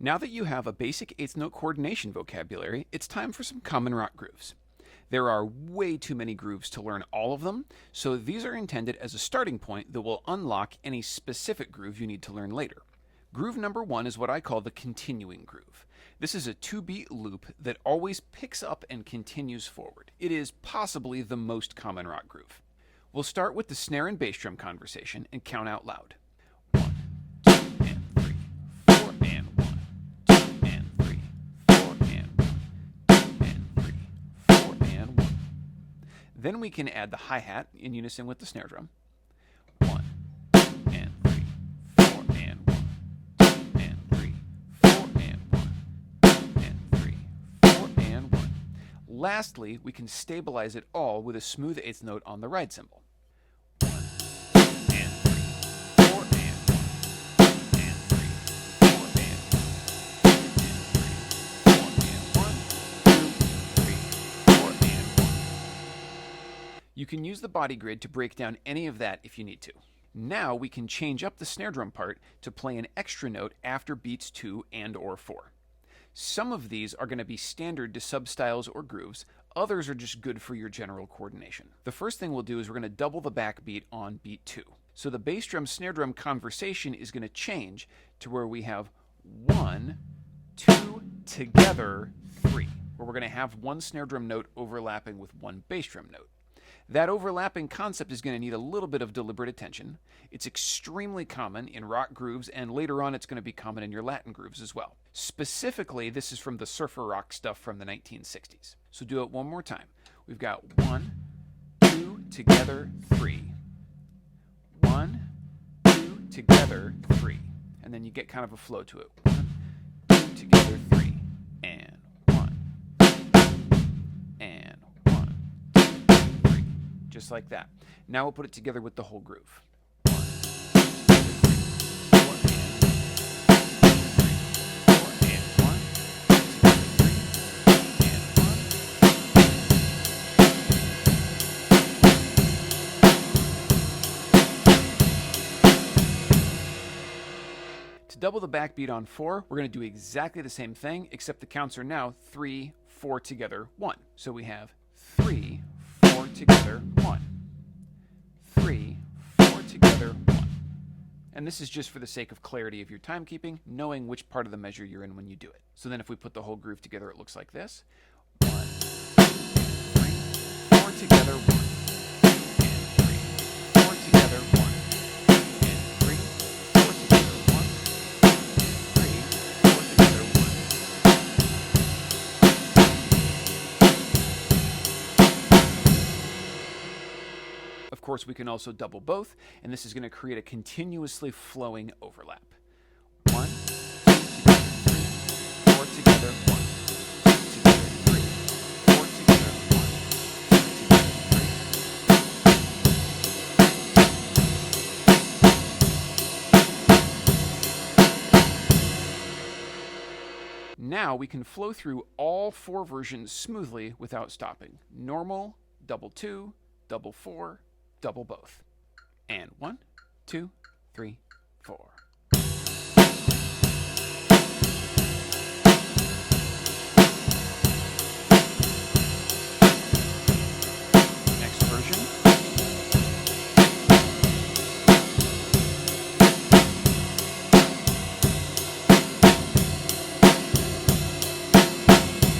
Now that you have a basic eighth note coordination vocabulary, it's time for some common rock grooves. There are way too many grooves to learn all of them, so these are intended as a starting point that will unlock any specific groove you need to learn later. Groove number 1 is what I call the continuing groove. This is a 2-beat loop that always picks up and continues forward. It is possibly the most common rock groove. We'll start with the snare and bass drum conversation and count out loud. 1, 2, and 3, 4, and 1, 2, and 3, 4, and 1, 2, and 3, 4, and 1. Then we can add the hi-hat in unison with the snare drum. 1, 2, and 3, 4, and 1, 2, and 3, 4, and 1, 2, and 3, 4, and 1. Lastly, we can stabilize it all with a smooth eighth note on the ride cymbal. 1, 2, and 3, 4, and 1, 2, and 3, 4, and 1, 2, and 3, 4, and 1, 2, 3, 4, and 1. You can use the body grid to break down any of that if you need to. Now we can change up the snare drum part to play an extra note after beats 2 and or 4. Some of these are going to be standard to substyles or grooves, others are just good for your general coordination. The first thing we'll do is we're going to double the backbeat on beat 2. So the bass drum snare drum conversation is going to change to where we have 1, 2, together, 3, where we're going to have one snare drum note overlapping with one bass drum note. That overlapping concept is going to need a little bit of deliberate attention. It's extremely common in rock grooves, and later on it's going to be common in your Latin grooves as well. Specifically, this is from the surfer rock stuff from the 1960s. So do it one more time. We've got 1, 2, together, 3. 1, 2, together, 3. And then you get kind of a flow to it. 1, 2, together, 3. And 1, and 1, 2, 3. Just like that. Now we'll put it together with the whole groove. 1, 2, 3, 4, and 1, 2, 3, to double the backbeat on 4, we're going to do exactly the same thing, except the counts are now 3, 4 together, 1. So we have 3, 4 together, 1. 3, 4 together, 1. And this is just for the sake of clarity of your timekeeping, knowing which part of the measure you're in when you do it. So then if we put the whole groove together, it looks like this. 1, 2, 3, 4 together, 1. And 3, 4 together, 1. And 3, 4 together, 1. And 3, 4 together, 1. Of course, we can also double both, and this is going to create a continuously flowing overlap. 1, 2, together, 3, 4 together, 1, 2 together, 3, 4 together, 1, 2 together, 3. Now we can flow through all 4 versions smoothly without stopping. Normal, double 2, double 4, double both. And 1, 2, 3, 4. Next version.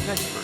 Next version.